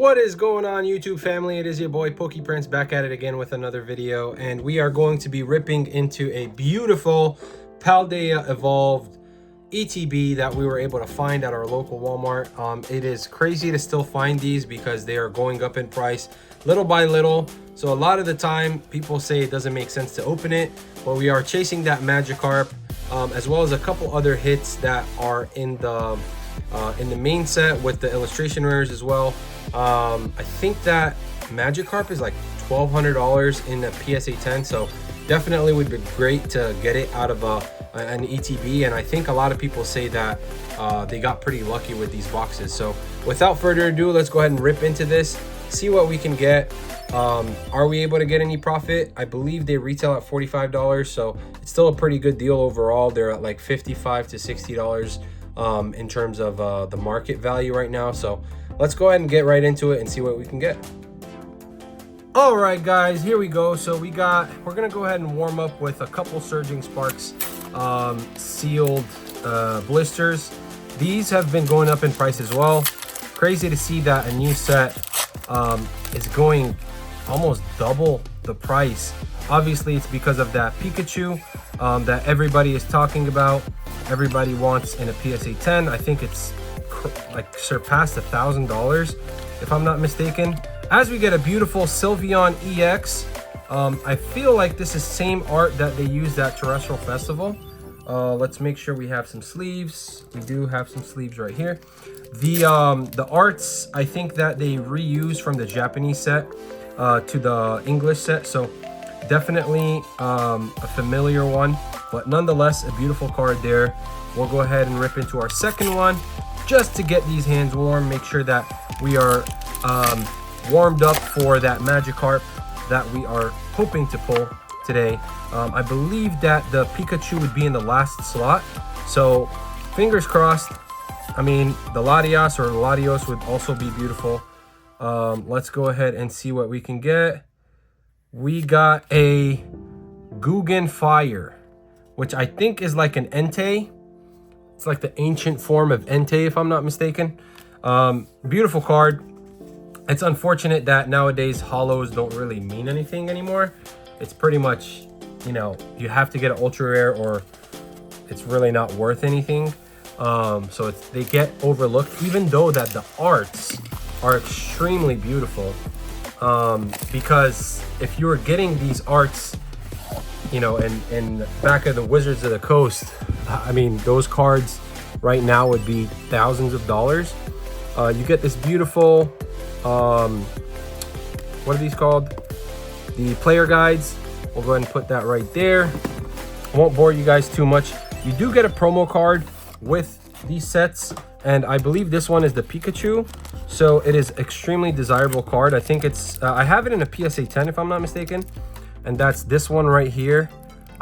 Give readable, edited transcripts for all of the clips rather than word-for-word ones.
What is going on, YouTube family? It is your boy PokePrince back at it again with another video, and we are going to be ripping into a beautiful Paldea Evolved ETB that we were able to find at our local Walmart. It is crazy to still find these because they are going up in price little by little. So a lot of the time people say it doesn't make sense to open it, but we are chasing that Magikarp, as well as a couple other hits that are in the main set with the illustration rares as well. I think that Magikarp is like $1,200 in the PSA 10, so definitely would be great to get it out of an ETB. And I think a lot of people say that they got pretty lucky with these boxes. So without further ado, let's go ahead and rip into this, see what we can get. Are we able to get any profit? I believe they retail at $45, so it's still a pretty good deal overall. They're at like $55 to $60 in terms of the market value right now. So let's go ahead and get right into it and see what we can get. All right, guys, here we go. So we're gonna go ahead and warm up with a couple Surging Sparks sealed blisters. These have been going up in price as well. Crazy to see that a new set is going almost double the price. Obviously it's because of that Pikachu that everybody is talking about, everybody wants in a PSA 10. I think it's like surpassed $1,000 if I'm not mistaken. As we get a beautiful Sylveon EX, I feel like this is same art that they used at Terrestrial Festival. Let's make sure we have some sleeves. We do have some sleeves right here. The arts, I think that they reused from the Japanese set to the English set, so definitely a familiar one, but nonetheless a beautiful card there. We'll go ahead and rip into our second one just to get these hands warm, make sure that we are warmed up for that Magikarp that we are hoping to pull today. I believe that the Pikachu would be in the last slot, so fingers crossed. I mean, the Latias or Latios would also be beautiful. Let's go ahead and see what we can get. We got a Guggen Fire, which I think is like an Entei. It's like the ancient form of Entei, if I'm not mistaken. Beautiful card. It's unfortunate that nowadays holos don't really mean anything anymore. It's pretty much, you know, you have to get an ultra rare or it's really not worth anything. So they get overlooked, even though that the arts are extremely beautiful. Because if you were getting these arts, you know, in back of the Wizards of the Coast, I mean, those cards right now would be thousands of dollars. You get this beautiful, what are these called? The player guides. We'll go ahead and put that right there. I won't bore you guys too much. You do get a promo card with these sets, and I believe this one is the Pikachu, so it is extremely desirable card. I think it's I have it in a PSA 10 if I'm not mistaken, and that's this one right here.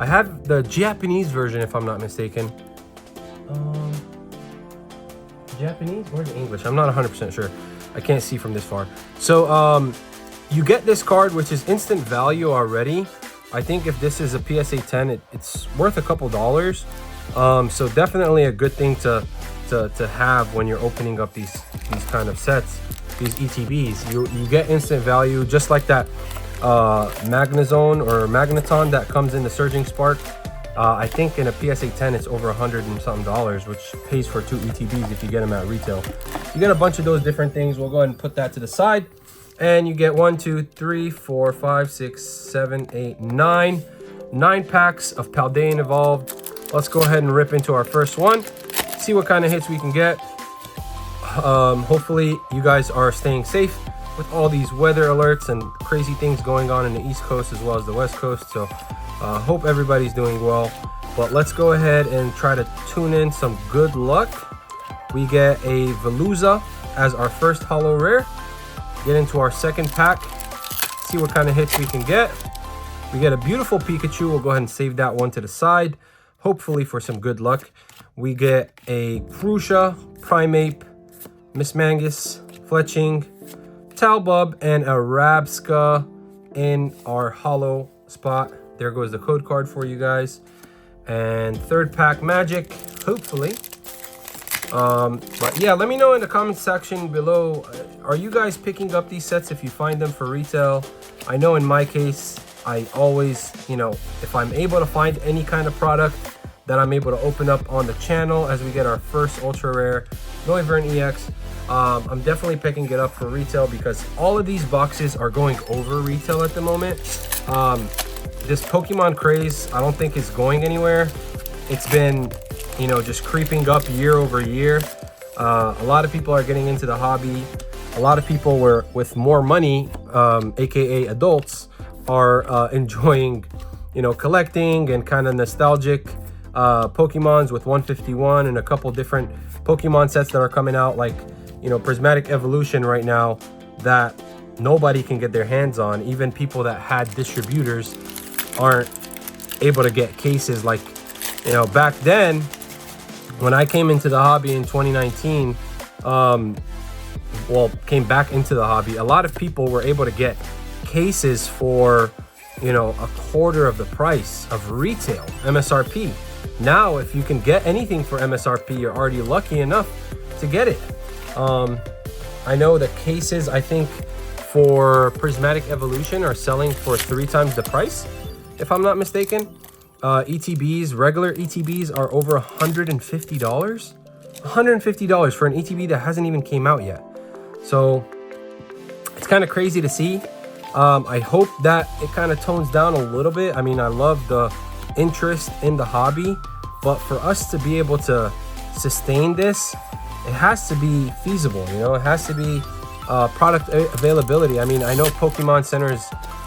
I have the Japanese version if I'm not mistaken. Japanese or the English, I'm not 100% sure. I can't see from this far. So you get this card, which is instant value already. I think if this is a PSA 10, it's worth a couple dollars. So definitely a good thing to have when you're opening up these kind of sets, these ETBs. You get instant value, just like that Magnezone or Magneton that comes in the Surging Spark. I think in a PSA 10 it's over $100 and something, which pays for 2 ETBs if you get them at retail. You get a bunch of those different things. We'll go ahead and put that to the side, and you get 1, 2, 3, 4, 5, 6, 7, 8, 9 packs of Paldean Evolved. Let's go ahead and rip into our first one, see what kind of hits we can get. Hopefully you guys are staying safe with all these weather alerts and crazy things going on in the East Coast as well as the West Coast. So hope everybody's doing well. But let's go ahead and try to tune in some good luck. We get a Veluza as our first holo rare. Get into our second pack, see what kind of hits we can get. We get a beautiful Pikachu. We'll go ahead and save that one to the side, hopefully for some good luck. We get a Crucia, Primeape, Mismangus, Fletching, Talbub, and a Rabska in our holo spot. There goes the code card for you guys. And third pack magic, hopefully. But yeah, let me know in the comment section below, are you guys picking up these sets if you find them for retail? I know in my case, I always, you know, if I'm able to find any kind of product that I'm able to open up on the channel as we get our first ultra rare Noivern EX, I'm definitely picking it up for retail because all of these boxes are going over retail at the moment. This Pokemon craze, I don't think is going anywhere. It's been, you know, just creeping up year over year. A lot of people are getting into the hobby. A lot of people were with more money, aka adults, are enjoying, you know, collecting and kind of nostalgic Pokemons with 151 and a couple different Pokemon sets that are coming out, like, you know, Prismatic Evolution right now that nobody can get their hands on. Even people that had distributors aren't able to get cases. Like, you know, back then when I came into the hobby in 2019, well, came back into the hobby, a lot of people were able to get cases for, you know, a quarter of the price of retail MSRP. Now, if you can get anything for MSRP, you're already lucky enough to get it. I know the cases, I think, for Prismatic Evolution are selling for 3 times the price, if I'm not mistaken. ETBs, regular ETBs are over $150. $150 for an ETB that hasn't even came out yet. So it's kind of crazy to see. I hope that it kind of tones down a little bit. I mean, I love the interest in the hobby, but for us to be able to sustain this, it has to be feasible, you know. It has to be product availability. I mean, I know Pokemon centers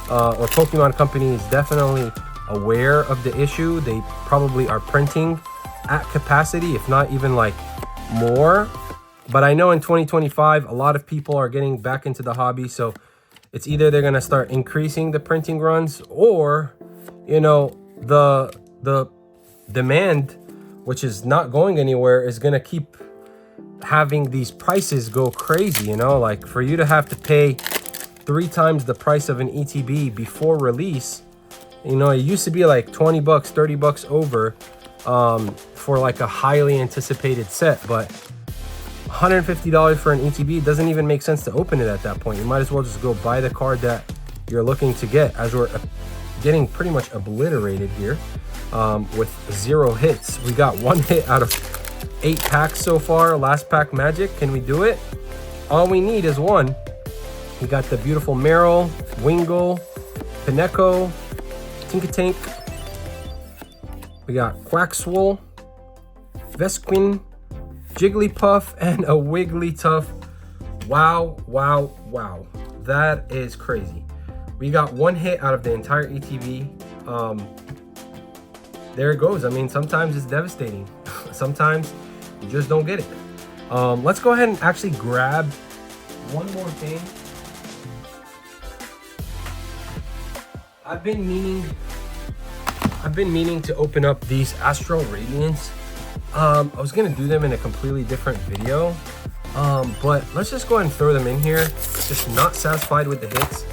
or Pokemon companies definitely aware of the issue. They probably are printing at capacity, if not even like more. But I know in 2025, a lot of people are getting back into the hobby, so it's either they're gonna start increasing the printing runs, or, you know, the demand, which is not going anywhere, is gonna keep having these prices go crazy. You know, like for you to have to pay 3 times the price of an ETB before release. You know, it used to be like 20 bucks, 30 bucks over for like a highly anticipated set, but $150 for an ETB doesn't even make sense to open it at that point. You might as well just go buy the card that you're looking to get, as we're getting pretty much obliterated here with 0 hits. We got 1 hit out of 8 packs so far. Last pack magic. Can we do it? All we need is 1. We got the beautiful Meryl, Wingull, Pinecco, Tinkatank. We got Quaxwell, Vesquin, Jigglypuff, and a Wigglytuff. Wow, wow, wow. That is crazy. We got 1 hit out of the entire ETB. There it goes. I mean, sometimes it's devastating. Sometimes you just don't get it. Let's go ahead and actually grab one more thing. I've been meaning to open up these Astral Radiance. I was gonna do them in a completely different video, but let's just go ahead and throw them in here. Just not satisfied with the hits,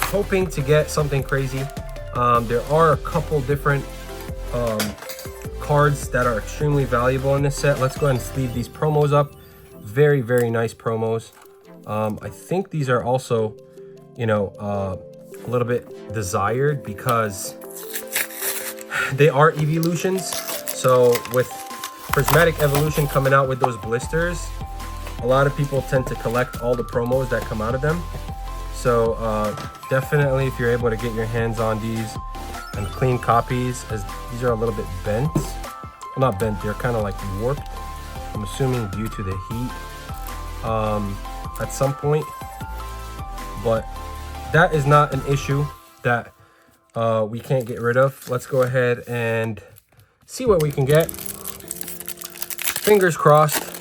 hoping to get something crazy. There are a couple different cards that are extremely valuable in this set. Let's go ahead and sleeve these promos up. Very, very nice promos. I think these are also, you know, a little bit desired because they are evolutions. So with Prismatic Evolution coming out with those blisters, a lot of people tend to collect all the promos that come out of them. So definitely, if you're able to get your hands on these and clean copies, as these are a little bit bent. Well, not bent, they're kind of like warped. I'm assuming due to the heat at some point. But that is not an issue that we can't get rid of. Let's go ahead and see what we can get. Fingers crossed.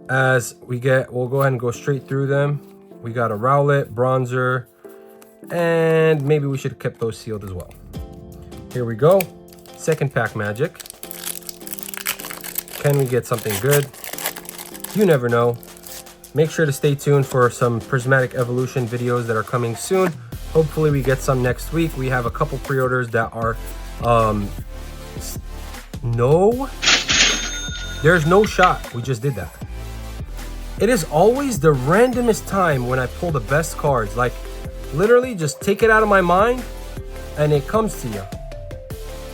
As we get, we'll go ahead and go straight through them. We got a Rowlet, Bronzer, and maybe we should have kept those sealed as well. Here we go. Second pack magic. Can we get something good? You never know. Make sure to stay tuned for some Prismatic Evolution videos that are coming soon. Hopefully we get some next week. We have a couple pre-orders that are no. There's no shot we just did that. It is always the randomest time when I pull the best cards. Like, literally just take it out of my mind and it comes to you.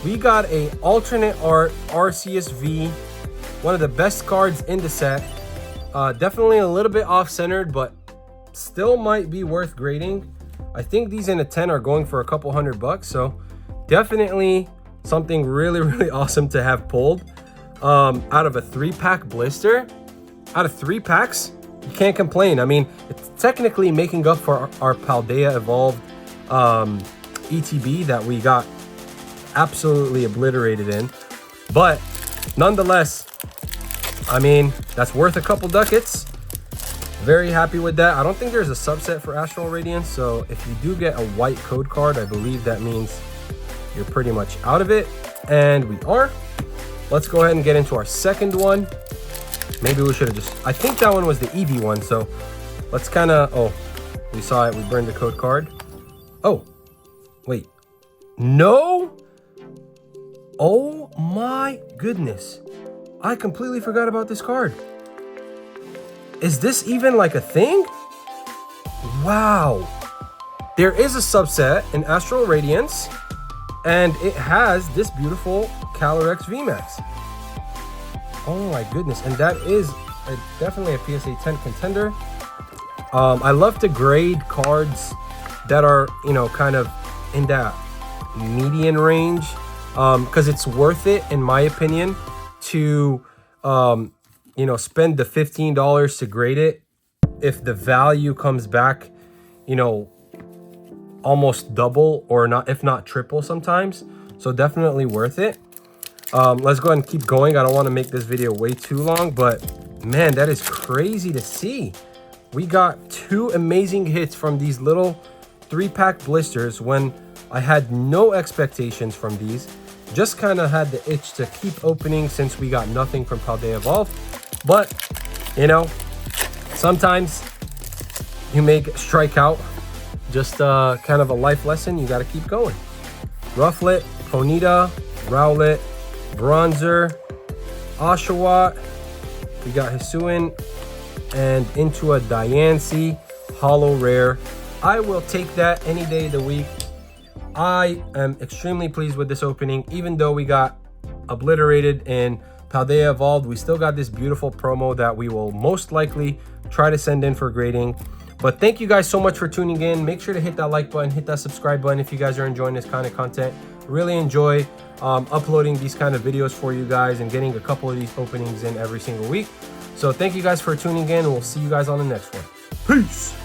We got a alternate art Arceus V, one of the best cards in the set. Definitely a little bit off-centered, but still might be worth grading. I think these in a 10 are going for a couple $100, so definitely something really, really awesome to have pulled. Out of a 3-pack blister, out of 3 packs, you can't complain. I mean, it's technically making up for our Paldea Evolved ETB that we got absolutely obliterated in. But nonetheless, I mean, that's worth a couple ducats. Very happy with that. I don't think there's a subset for Astral Radiance, so if you do get a white code card, I believe that means you're pretty much out of it, and we are. Let's go ahead and get into our second one. Maybe we should have just, I think that one was the Eevee one, so let's kind of, oh, we saw it, we burned the code card. Oh, wait, no? Oh my goodness. I completely forgot about this card. Is this even like a thing? Wow. There is a subset in Astral Radiance, and it has this beautiful Calyrex VMAX. Oh my goodness, and that is definitely a PSA 10 contender. I love to grade cards that are, you know, kind of in that median range, because it's worth it, in my opinion, to you know, spend the $15 to grade it if the value comes back, you know, almost double or not, if not triple sometimes. So definitely worth it. Let's go ahead and keep going. I don't want to make this video way too long, but man, that is crazy to see. We got 2 amazing hits from these little 3-pack blisters when I had no expectations from these. Just kind of had the itch to keep opening since we got nothing from Paldea Evolved. But, you know, sometimes you may strike out. Just kind of a life lesson. You got to keep going. Rufflet, Ponyta, Rowlet, Bronzer, Oshawott. We got Hisuian, and into a Diancie Holo Rare. I will take that any day of the week. I am extremely pleased with this opening. Even though we got obliterated in Paldea Evolved, we still got this beautiful promo that we will most likely try to send in for grading. But thank you guys so much for tuning in. Make sure to hit that like button, hit that subscribe button if you guys are enjoying this kind of content. Really enjoy uploading these kind of videos for you guys and getting a couple of these openings in every single week. So thank you guys for tuning in, and we'll see you guys on the next one. Peace.